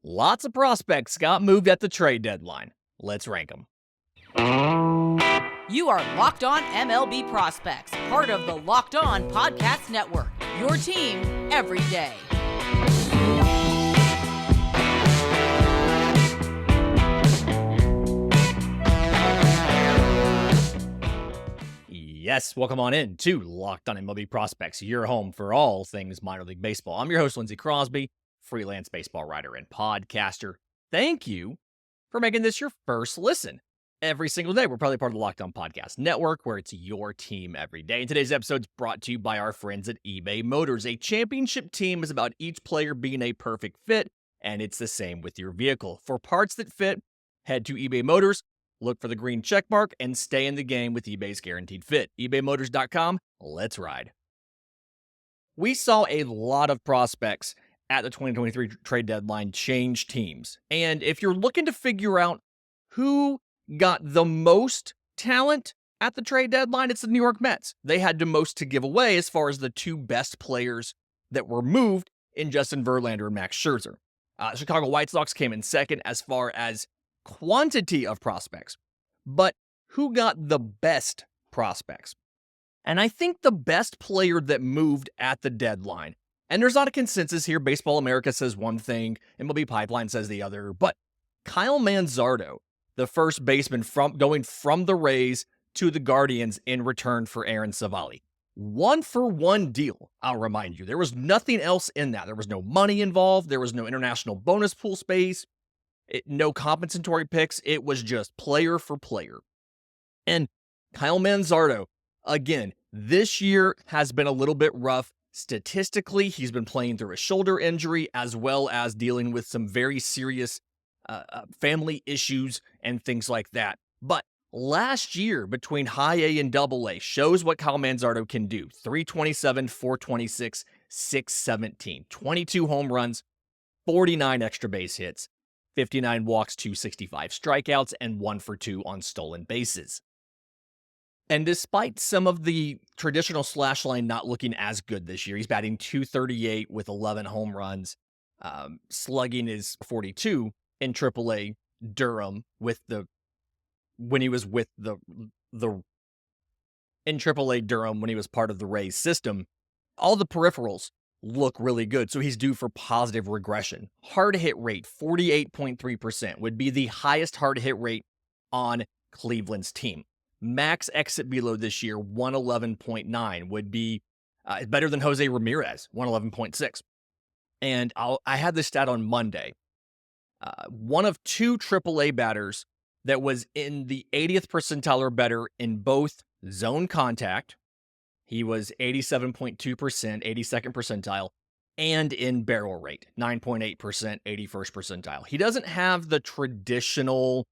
Lots of prospects got moved at the trade deadline. Let's rank them. You are Locked On MLB Prospects, part of the Locked On Podcast Network. Your team every day. Yes, welcome on in to Locked On MLB Prospects, your home for all things minor league baseball. I'm your host, Lindsay Crosby, freelance baseball writer and podcaster. Thank you for making this your first listen. Every single day, we're probably part of the Locked On Podcast Network, where it's your team every day. And today's episode is brought to you by our friends at eBay Motors. A championship team is about each player being a perfect fit, and it's the same with your vehicle. For parts that fit, head to eBay Motors, look for the green check mark, and stay in the game with eBay's Guaranteed Fit. ebaymotors.com, let's ride. We saw a lot of prospects at the 2023 trade deadline change teams. And if you're looking to figure out who got the most talent at the trade deadline, it's the New York Mets. They had the most to give away as far as the two best players that were moved in Justin Verlander and Max Scherzer. Chicago White Sox came in second as far as quantity of prospects, but who got the best prospects? And I think the best player that moved at the deadline, and there's not a consensus here, Baseball America says one thing, MLB Pipeline says the other, but Kyle Manzardo, the first baseman going from the Rays to the Guardians in return for Aaron Savali. 1-for-1 deal, I'll remind you. There was nothing else in that. There was no money involved. There was no international bonus pool space. No compensatory picks. It was just player for player. And Kyle Manzardo, again, this year has been a little bit rough. Statistically, he's been playing through a shoulder injury as well as dealing with some very serious family issues and things like that. But last year, between high A and double A, shows what Kyle Manzardo can do. 327, 426, 617. 22 home runs, 49 extra base hits. 59 walks, 265 strikeouts, and 1-for-2 on stolen bases. And despite some of the traditional slash line not looking as good this year, he's batting .238 with 11 home runs. Slugging is .42 in AAA Durham when he was part of the Rays system. All the peripherals look really good, so he's due for positive regression. Hard hit rate, 48.3%, would be the highest hard hit rate on Cleveland's team. Max exit below this year, 111.9, would be better than Jose Ramirez, 111.6. And I had this stat on Monday. One of two AAA batters that was in the 80th percentile or better in both zone contact, he was 87.2%, 82nd percentile, and in barrel rate, 9.8%, 81st percentile. He doesn't have the traditional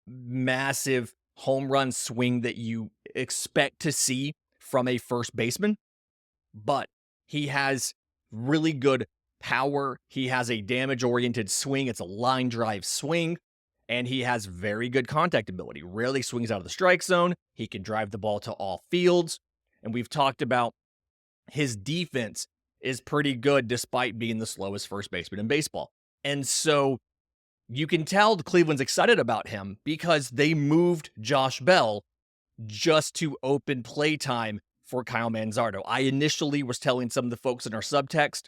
massive home run swing that you expect to see from a first baseman, but he has really good power. He has a damage-oriented swing. It's a line drive swing, and he has very good contact ability. Rarely swings out of the strike zone. He can drive the ball to all fields. And we've talked about his defense is pretty good despite being the slowest first baseman in baseball. And so you can tell Cleveland's excited about him because they moved Josh Bell just to open play time for Kyle Manzardo. I initially was telling some of the folks in our subtext,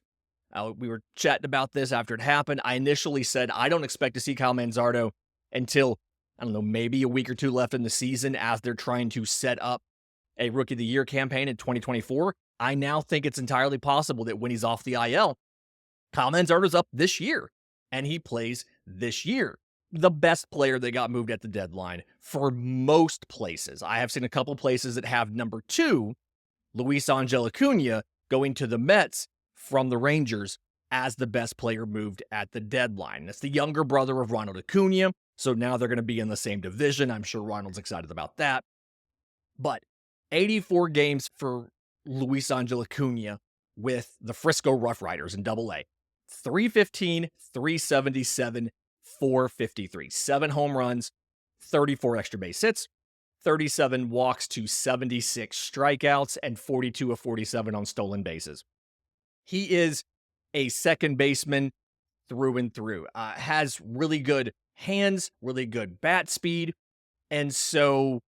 we were chatting about this after it happened. I initially said, I don't expect to see Kyle Manzardo until, maybe a week or two left in the season as they're trying to set up a Rookie of the Year campaign in 2024. I now think it's entirely possible that when he's off the IL, Kyle Manzardo's up this year, and he plays this year. The best player that got moved at the deadline for most places. I have seen a couple places that have number 2, Luisangel Acuña, going to the Mets from the Rangers as the best player moved at the deadline. That's the younger brother of Ronald Acuña, so now they're going to be in the same division. I'm sure Ronald's excited about that. But 84 games for Luisangel Acuña with the Frisco Rough Riders in Double-A. 315, 377, 453. 7 home runs, 34 extra base hits, 37 walks to 76 strikeouts, and 42 of 47 on stolen bases. He is a second baseman through and through. Has really good hands, really good bat speed. And so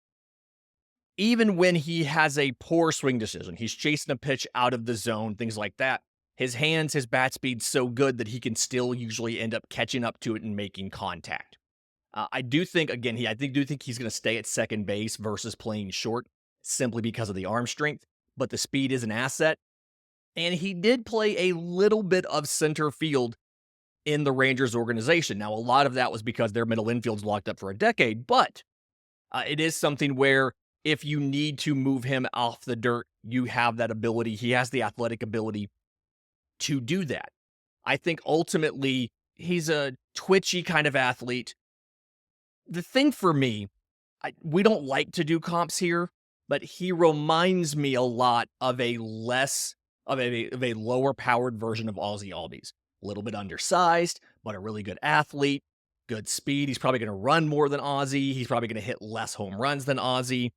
even when he has a poor swing decision, he's chasing a pitch out of the zone, things like that, his hands, his bat speed's so good that he can still usually end up catching up to it and making contact. I do think, again, I do think he's going to stay at second base versus playing short simply because of the arm strength, but the speed is an asset. And he did play a little bit of center field in the Rangers organization. Now, a lot of that was because their middle infield's locked up for a decade, but it is something where if you need to move him off the dirt, you have that ability. He has the athletic ability to do that. I think ultimately he's a twitchy kind of athlete. The thing for me, we don't like to do comps here, but he reminds me a lot of a lower powered version of Ozzie Albies. A little bit undersized, but a really good athlete, good speed. He's probably going to run more than Ozzie. He's probably going to hit less home runs than Ozzie.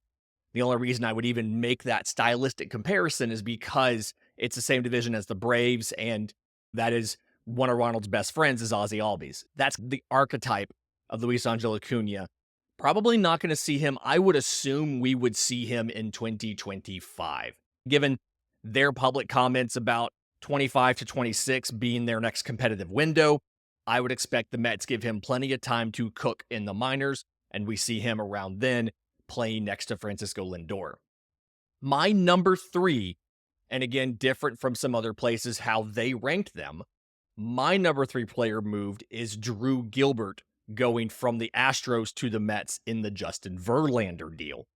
The only reason I would even make that stylistic comparison is because it's the same division as the Braves, and that is one of Ronald's best friends is Ozzie Albies. That's the archetype of Luisangel Acuña. Probably not going to see him. I would assume we would see him in 2025, given their public comments about 25 to 26 being their next competitive window. I would expect the Mets give him plenty of time to cook in the minors, and we see him around then playing next to Francisco Lindor. My number 3, and again, different from some other places how they ranked them, my number 3 player moved is Drew Gilbert, going from the Astros to the Mets in the Justin Verlander deal.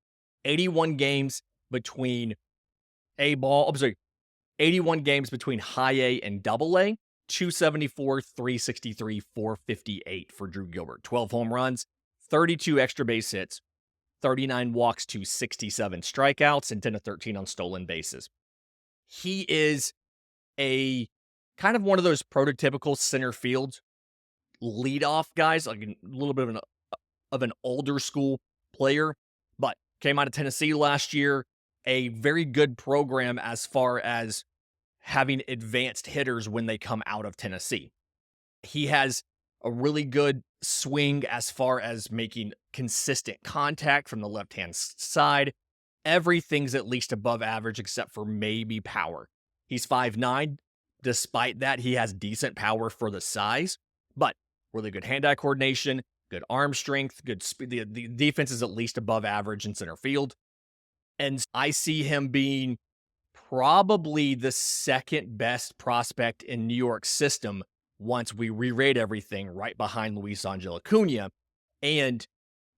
81 games between 81 games between high A and double A, 274, 363, 458 for Drew Gilbert. 12 home runs, 32 extra base hits, 39 walks to 67 strikeouts, and 10 to 13 on stolen bases. He is a kind of one of those prototypical center field leadoff guys, like a little bit of an older school player, but came out of Tennessee last year. A very good program as far as having advanced hitters when they come out of Tennessee. He has a really good swing as far as making consistent contact from the left-hand side. Everything's at least above average except for maybe power. He's 5'9". Despite that, he has decent power for the size, but really good hand-eye coordination, good arm strength, good speed. The defense is at least above average in center field. And I see him being probably the second best prospect in New York's system once we re-rate everything, right behind Luisangel Acuña. And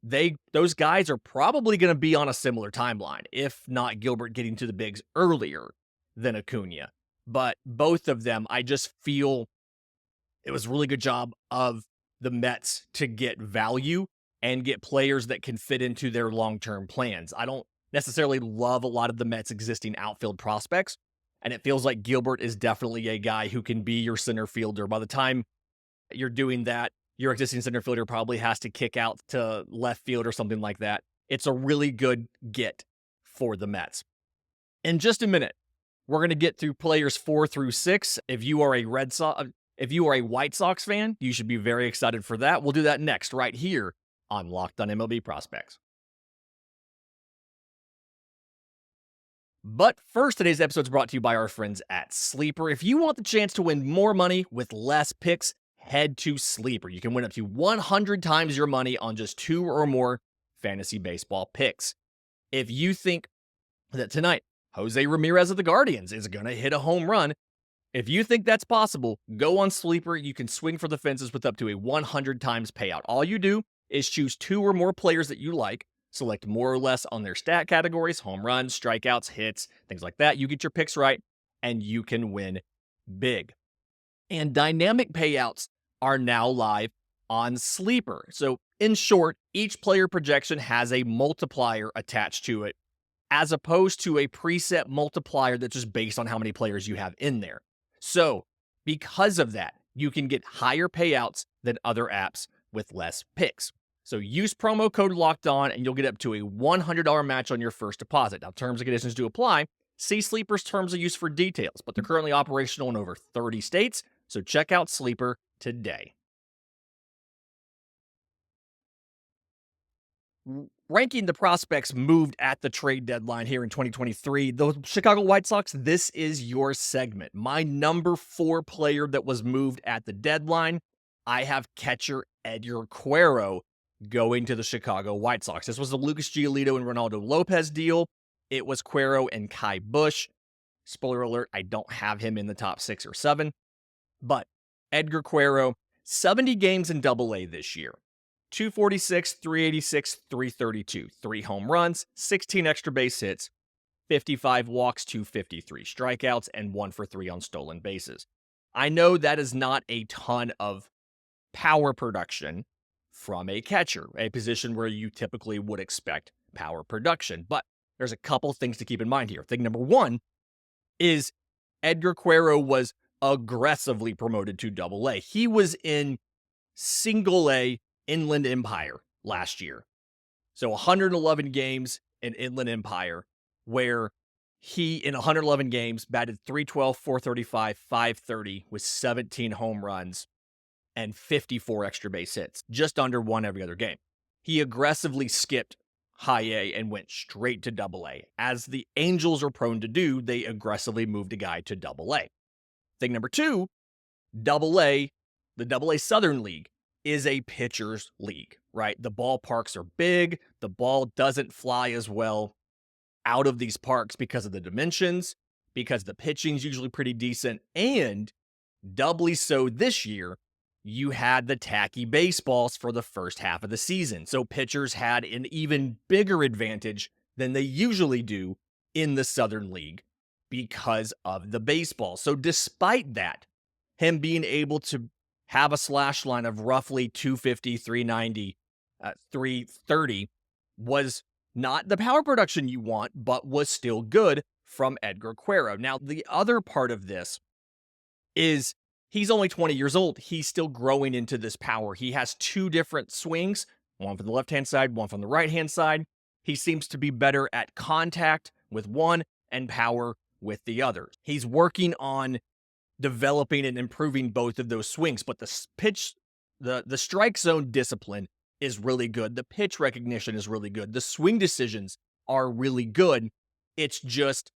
those guys are probably going to be on a similar timeline, if not Gilbert getting to the bigs earlier than Acuña. But both of them, I just feel it was a really good job of the Mets to get value and get players that can fit into their long-term plans. I don't necessarily love a lot of the Mets' existing outfield prospects, and it feels like Gilbert is definitely a guy who can be your center fielder. By the time you're doing that, your existing center fielder probably has to kick out to left field or something like that. It's a really good get for the Mets. In just a minute, we're going to get through players 4 through 6. If you are a White Sox fan, you should be very excited for that. We'll do that next, right here on Locked On MLB Prospects. But first, today's episode is brought to you by our friends at Sleeper. If you want the chance to win more money with less picks, head to Sleeper. You can win up to 100 times your money on just 2 or more fantasy baseball picks. If you think that tonight, Jose Ramirez of the Guardians is going to hit a home run, if you think that's possible, go on Sleeper. You can swing for the fences with up to a 100 times payout. All you do is choose 2 or more players that you like, select more or less on their stat categories, home runs, strikeouts, hits, things like that. You get your picks right, and you can win big. And dynamic payouts are now live on Sleeper. So in short, each player projection has a multiplier attached to it, as opposed to a preset multiplier that's just based on how many players you have in there. So because of that, you can get higher payouts than other apps with less picks. So use promo code LOCKEDON and you'll get up to a $100 match on your first deposit. Now, terms and conditions do apply. See Sleeper's terms of use for details, but they're currently operational in over 30 states. So check out Sleeper today. Ranking the prospects moved at the trade deadline here in 2023. The Chicago White Sox, this is your segment. My number 4 player that was moved at the deadline, I have catcher Edgar Quero going to the Chicago White Sox. This was the Lucas Giolito and Ronaldo Lopez deal. It was Quero and Kai Busch. Spoiler alert, I don't have him in the top 6 or 7. But Edgar Quero, 70 games in Double-A this year. 246, 386, 332. 3 home runs, 16 extra base hits, 55 walks, 253 strikeouts, and 1 for 3 on stolen bases. I know that is not a ton of power production from a catcher, a position where you typically would expect power production. But there's a couple things to keep in mind here. Thing number 1 is Edgar Quero was aggressively promoted to Double-A. He was in Single-A Inland Empire last year. So 111 games in Inland Empire, where he, in 111 games, batted .312, .435, .530 with 17 home runs and 54 extra base hits, just under 1 every other game. He aggressively skipped High A and went straight to Double-A. As the Angels are prone to do, they aggressively moved a guy to Double-A. Thing number 2, Double-A, the Double-A Southern League, is a pitcher's league, right? The ballparks are big. The ball doesn't fly as well out of these parks because of the dimensions, because the pitching's usually pretty decent, and doubly so this year, you had the tacky baseballs for the first half of the season. So pitchers had an even bigger advantage than they usually do in the Southern League because of the baseball. So despite that, him being able to have a slash line of roughly 250, 390, 330 was not the power production you want, but was still good from Edgar Quero. Now, the other part of this is he's only 20 years old. He's still growing into this power. He has 2 different swings, one from the left-hand side, one from the right-hand side. He seems to be better at contact with one and power with the other. He's working on developing and improving both of those swings, but the strike zone discipline is really good. The pitch recognition is really good. The swing decisions are really good. It's just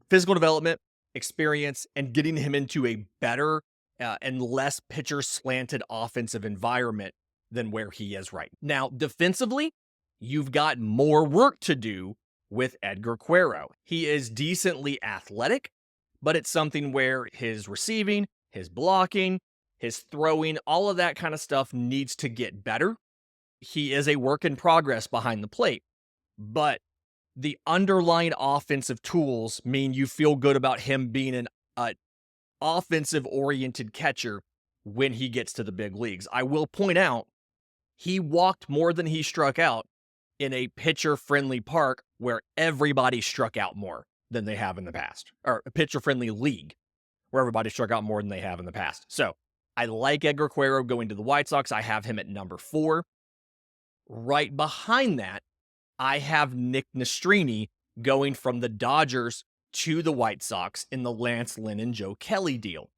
physical development, experience, and getting him into a better and less pitcher slanted offensive environment than where he is right now. Defensively, you've got more work to do with Edgar Quero. He is decently athletic, but it's something where his receiving, his blocking, his throwing, all of that kind of stuff needs to get better. He is a work in progress behind the plate, but the underlying offensive tools mean you feel good about him being an offensive-oriented catcher when he gets to the big leagues. I will point out, he walked more than he struck out in a pitcher-friendly park where everybody struck out more than they have in the past, or a pitcher-friendly league where everybody struck out more than they have in the past. So I like Edgar Quero going to the White Sox. I have him at number 4. Right behind that, I have Nick Nastrini going from the Dodgers to the White Sox in the Lance Lynn and Joe Kelly deal.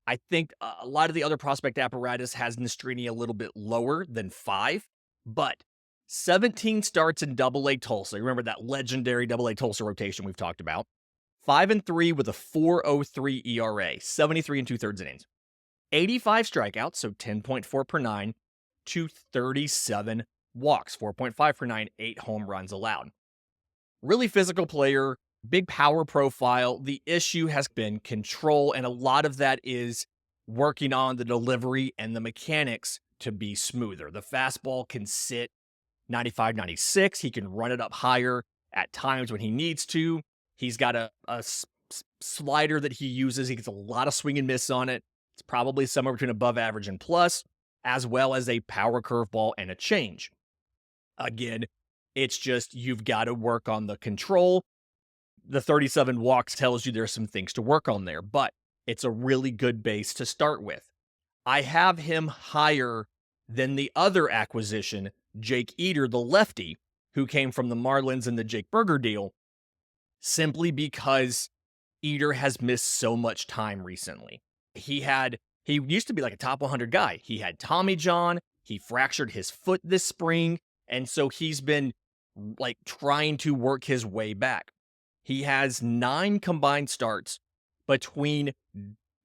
I think a lot of the other prospect apparatus has Nastrini a little bit lower than 5, but 17 starts in Double-A Tulsa. Remember that legendary Double-A Tulsa rotation we've talked about. 5-3 with a 4.03 ERA, 73 2/3 innings. 85 strikeouts, so 10.4 per 9, to 37 walks, 4.5 per 9, 8 home runs allowed. Really physical player, big power profile. The issue has been control, and a lot of that is working on the delivery and the mechanics to be smoother. The fastball can sit 95, 96. He can run it up higher at times when he needs to. He's got a slider that he uses. He gets a lot of swing and miss on it. It's probably somewhere between above average and plus, as well as a power curveball and a change. Again, it's just you've got to work on the control. The 37 walks tells you there's some things to work on there, but it's a really good base to start with. I have him higher than the other acquisition, Jake Eder, the lefty, who came from the Marlins in the Jake Burger deal, simply because Eder has missed so much time recently. He had He used to be like a top 100 guy. He had Tommy John. He fractured his foot this spring. And so he's been like trying to work his way back. He has 9 combined starts between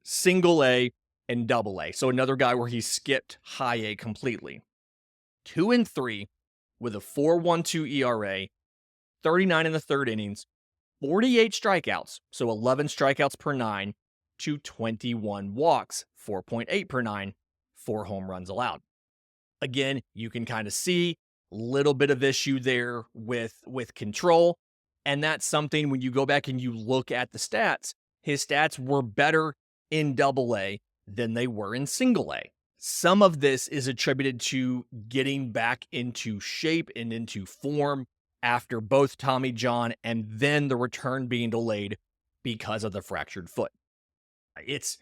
single A and double A. So another guy where he skipped high A completely. 2-3 with a 4.12 ERA, 39 in the third innings, 48 strikeouts, so 11 strikeouts per 9 to 21 walks, 4.8 per 9, 4 home runs allowed. Again, you can kind of see a little bit of issue there with control, and that's something when you go back and you look at the stats, his stats were better in double A than they were in single A. Some of this is attributed to getting back into shape and into form after both Tommy John and then the return being delayed because of the fractured foot. It's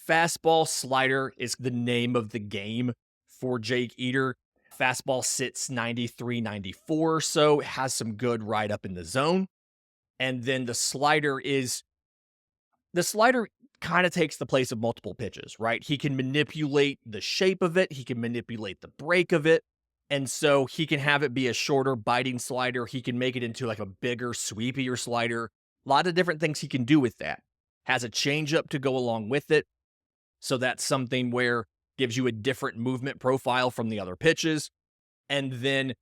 fastball slider is the name of the game for Jake Eder. Fastball sits 93, 94, so has some good ride up in the zone. And then the slider kind of takes the place of multiple pitches, right? He can manipulate the shape of it. He can manipulate the break of it. And so he can have it be a shorter biting slider. He can make it into like a bigger, sweepier slider. A lot of different things he can do with that. Has a changeup to go along with it. So that's something where gives you a different movement profile from the other pitches. And then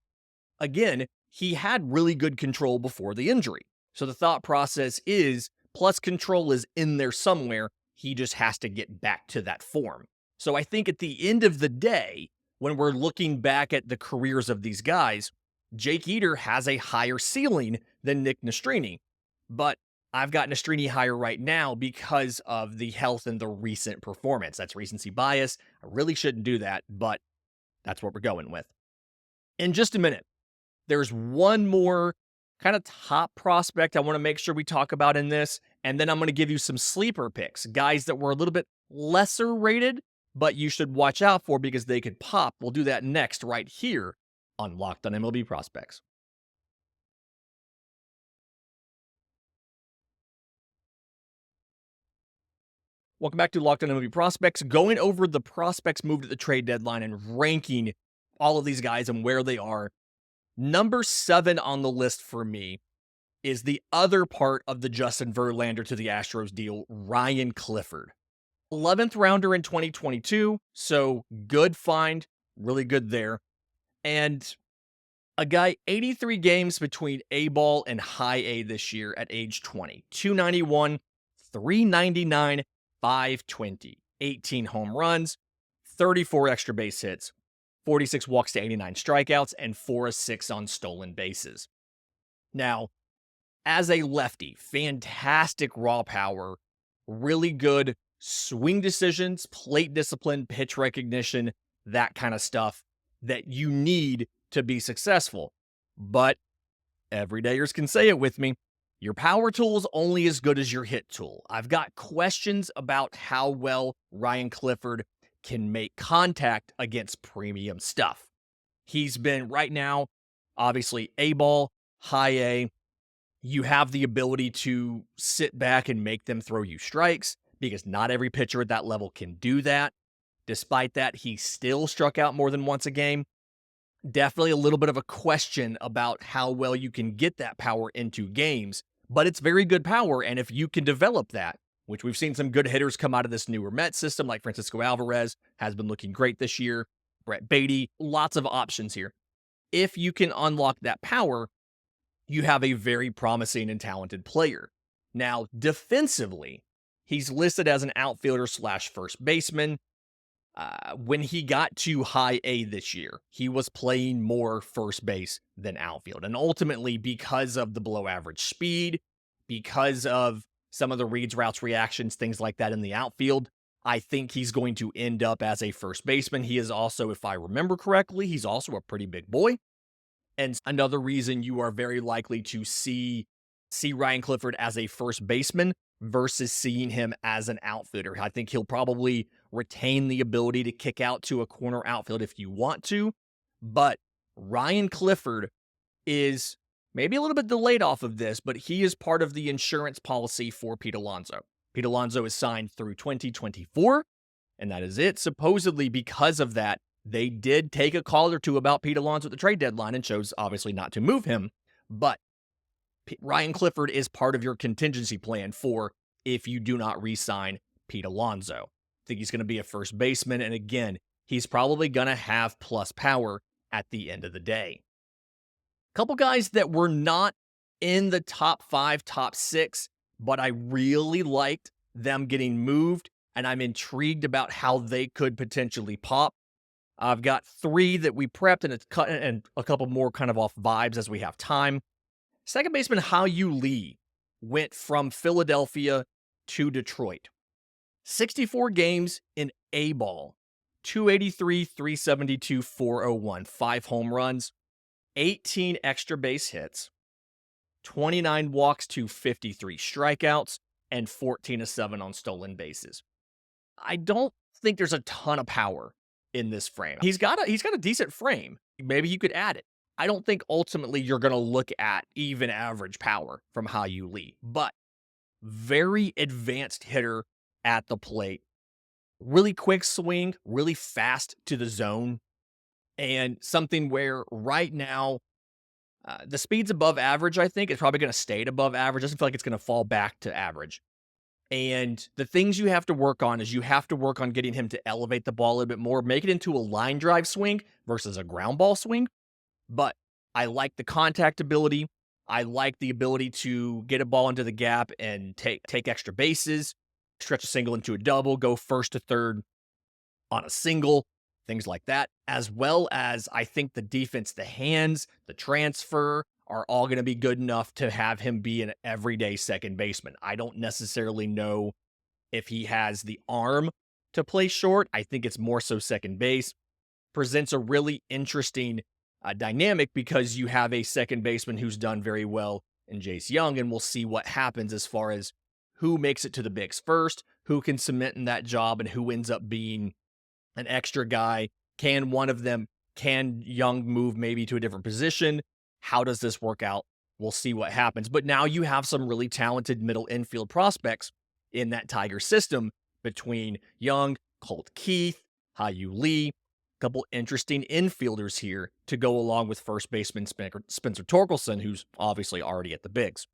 again, he had really good control before the injury. So the thought process is plus control is in there somewhere. He just has to get back to that form. So I think at the end of the day, when we're looking back at the careers of these guys, Jake Eder has a higher ceiling than Nick Nastrini. But I've got Nastrini higher right now because of the health and the recent performance. That's recency bias. I really shouldn't do that, but that's what we're going with. In just a minute, there's one more kind of top prospect I want to make sure we talk about in this, and then I'm going to give you some sleeper picks, guys that were a little bit lesser rated, but you should watch out for because they could pop. We'll do that next right here on Locked on MLB Prospects. Welcome back to Locked on MLB Prospects, going over the prospects moved at the trade deadline and ranking all of these guys and where they are. Number 7 on the list for me is the other part of the Justin Verlander to the Astros deal, Ryan Clifford. 11th rounder in 2022, so good find, really good there. And a guy 83 games between A ball and high A this year at age 20. 291, 399, 520, 18 home runs, 34 extra base hits, 46 walks to 89 strikeouts, and 4 of 6 on stolen bases. Now, as a lefty, fantastic raw power, really good swing decisions, plate discipline, pitch recognition, that kind of stuff that you need to be successful. But everydayers can say it with me. Your power tool is only as good as your hit tool. I've got questions about how well Ryan Clifford can make contact against premium stuff. He's been right now, obviously A ball, high A. You have the ability to sit back and make them throw you strikes because not every pitcher at that level can do that. Despite that, he still struck out more than once a game. Definitely a little bit of a question about how well you can get that power into games, but it's very good power. And if you can develop that, which we've seen some good hitters come out of this newer Mets system, like Francisco Alvarez has been looking great this year, Brett Beatty, lots of options here. If you can unlock that power, you have a very promising and talented player. Now, defensively, he's listed as an outfielder / first baseman. When he got to high A this year, he was playing more first base than outfield. And ultimately, because of the below average speed, because of some of the reads, routes, reactions, things like that in the outfield, I think he's going to end up as a first baseman. He is also, if I remember correctly, he's also a pretty big boy. And another reason you are very likely to see Ryan Clifford as a first baseman versus seeing him as an outfielder. I think he'll probably retain the ability to kick out to a corner outfield if you want to, but Ryan Clifford is maybe a little bit delayed off of this, but he is part of the insurance policy for Pete Alonso. Pete Alonso is signed through 2024, And that is it. Supposedly, because of that, they did take a call or two about Pete Alonso at the trade deadline and chose, obviously, not to move him. But Ryan Clifford is part of your contingency plan for if you do not re-sign Pete Alonso. I think he's going to be a first baseman. And again, he's probably going to have plus power at the end of the day. A couple guys that were not in the top 5, top 6, but I really liked them getting moved, and I'm intrigued about how they could potentially pop. I've got 3 that we prepped, and a couple more kind of off vibes as we have time. Second baseman Hao-Yu Lee went from Philadelphia to Detroit. 64 games in A-ball, 283, 372, 401, 5 home runs, 18 extra base hits, 29 walks to 53 strikeouts, and 14-7 on stolen bases. I don't think there's a ton of power in this frame. He's got a decent frame. Maybe you could add it. I don't think ultimately you're going to look at even average power from Hao-Yu Lee, but very advanced hitter at the plate. Really quick swing, really fast to the zone, and something where right now the speed's above average, I think. It's probably going to stay at above average. Doesn't feel like it's going to fall back to average. And the things you have to work on is you have to work on getting him to elevate the ball a little bit more, make it into a line drive swing versus a ground ball swing. But I like the contact ability. I like the ability to get a ball into the gap and take extra bases, stretch a single into a double, go first to third on a single, things like that, as well as I think the defense, the hands, the transfer are all going to be good enough to have him be an everyday second baseman. I don't necessarily know if he has the arm to play short. I think it's more so second base. Presents a really interesting dynamic because you have a second baseman who's done very well in Jace Young, and we'll see what happens as far as who makes it to the bigs first, who can cement in that job, and who ends up being an extra guy. Can Young move maybe to a different position? How does this work out? We'll see what happens. But now you have some really talented middle infield prospects in that Tiger system between Young, Colt Keith, Hao-Yu Lee, a couple interesting infielders here to go along with first baseman Spencer Torkelson, who's obviously already at the bigs.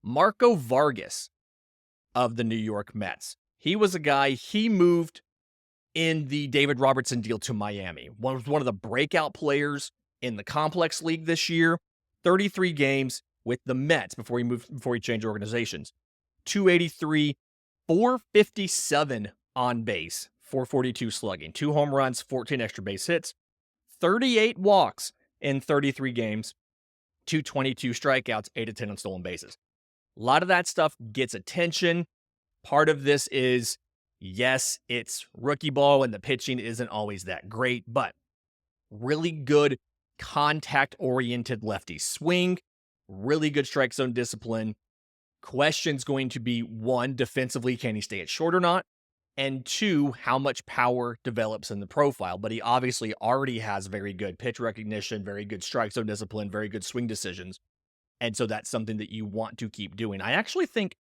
Marco Vargas of the New York Mets. He was a guy, he moved in the David Robertson deal to Miami. Was one of the breakout players in the complex league this year. 33 games with the Mets before he changed organizations. 283, 457 on base, 442 slugging, 2 home runs, 14 extra base hits, 38 walks in 33 games, 222 strikeouts, 8-10 on stolen bases. A lot of that stuff gets attention. Part of this is, yes, it's rookie ball and the pitching isn't always that great, but really good contact-oriented lefty swing, really good strike zone discipline. Question's going to be, 1, defensively, can he stay at short or not? And 2, how much power develops in the profile? But he obviously already has very good pitch recognition, very good strike zone discipline, very good swing decisions. And so that's something that you want to keep doing. I actually think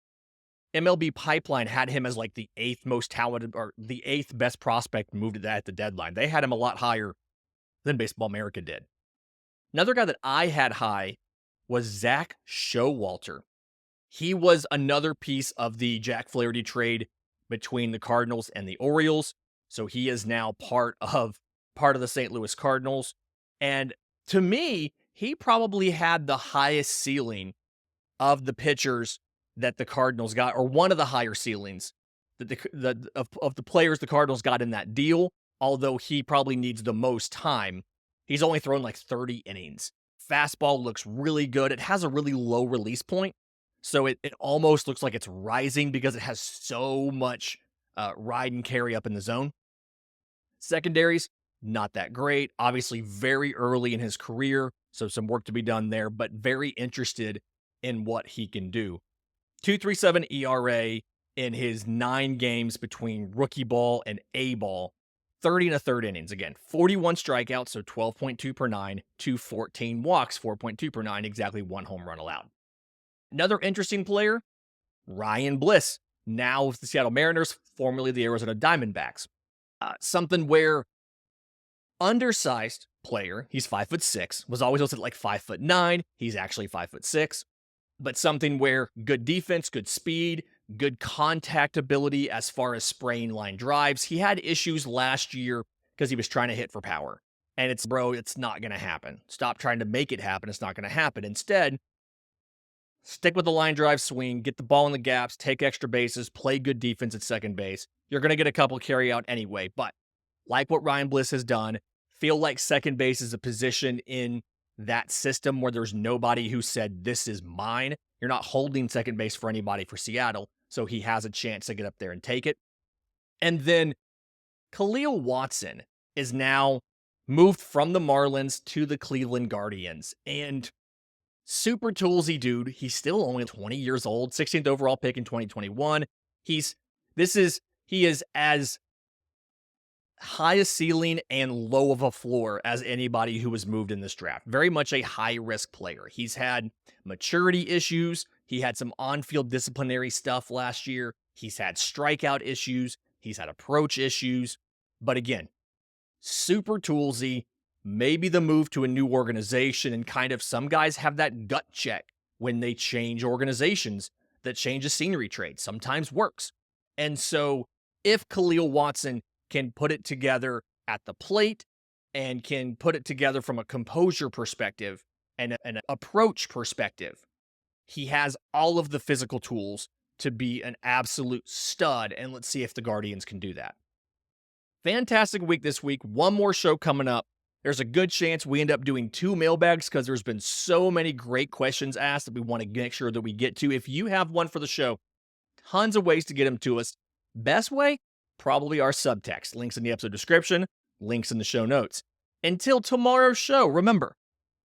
MLB Pipeline had him as like the 8th most talented or the 8th best prospect moved at the deadline. They had him a lot higher than Baseball America did. Another guy that I had high was Zack Showalter. He was another piece of the Jack Flaherty trade between the Cardinals and the Orioles. So he is now part of the St. Louis Cardinals. And to me, he probably had the highest ceiling of the pitchers that the Cardinals got, or one of the higher ceilings that of the players the Cardinals got in that deal, although he probably needs the most time. He's only thrown like 30 innings. Fastball looks really good. It has a really low release point, so it almost looks like it's rising because it has so much ride and carry up in the zone. Secondaries, not that great. Obviously, very early in his career, so some work to be done there, but very interested in what he can do. 2.37 ERA in his 9 games between rookie ball and A ball. 30 1/3 innings. Again, 41 strikeouts, so 12.2 per 9, 214 walks, 4.2 per 9, exactly 1 home run allowed. Another interesting player, Ryan Bliss now with the Seattle Mariners, formerly the Arizona Diamondbacks. Something where undersized player, he's 5'6", was always listed like 5'9", he's actually 5'6", but something where good defense, good speed, good contact ability as far as spraying line drives. He had issues last year because he was trying to hit for power. And it's not going to happen. Stop trying to make it happen. It's not going to happen. Instead, stick with the line drive swing, get the ball in the gaps, take extra bases, play good defense at second base. You're going to get a couple carry out anyway. But like what Ryan Bliss has done, feel like second base is a position in that system where there's nobody who said, this is mine. You're not holding second base for anybody for Seattle, so he has a chance to get up there and take it. And then Khalil Watson is now moved from the Marlins to the Cleveland Guardians. And super toolsy dude. He's still only 20 years old, 16th overall pick in 2021. He is as high a ceiling and low of a floor as anybody who was moved in this draft. Very much a high-risk player. He's had maturity issues. He had some on-field disciplinary stuff last year. He's had strikeout issues. He's had approach issues. But again, super toolsy. Maybe the move to a new organization, and kind of some guys have that gut check when they change organizations that change a scenery trade. Sometimes works. And so if Khalil Watson can put it together at the plate and can put it together from a composure perspective and an approach perspective, he has all of the physical tools to be an absolute stud. And let's see if the Guardians can do that. Fantastic week this week. One more show coming up. There's a good chance we end up doing 2 mailbags because there's been so many great questions asked that we want to make sure that we get to. If you have one for the show, tons of ways to get them to us. Best way? Probably our subtext. Links in the episode description, links in the show notes. Until tomorrow's show, remember,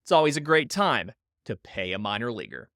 it's always a great time to pay a minor leaguer.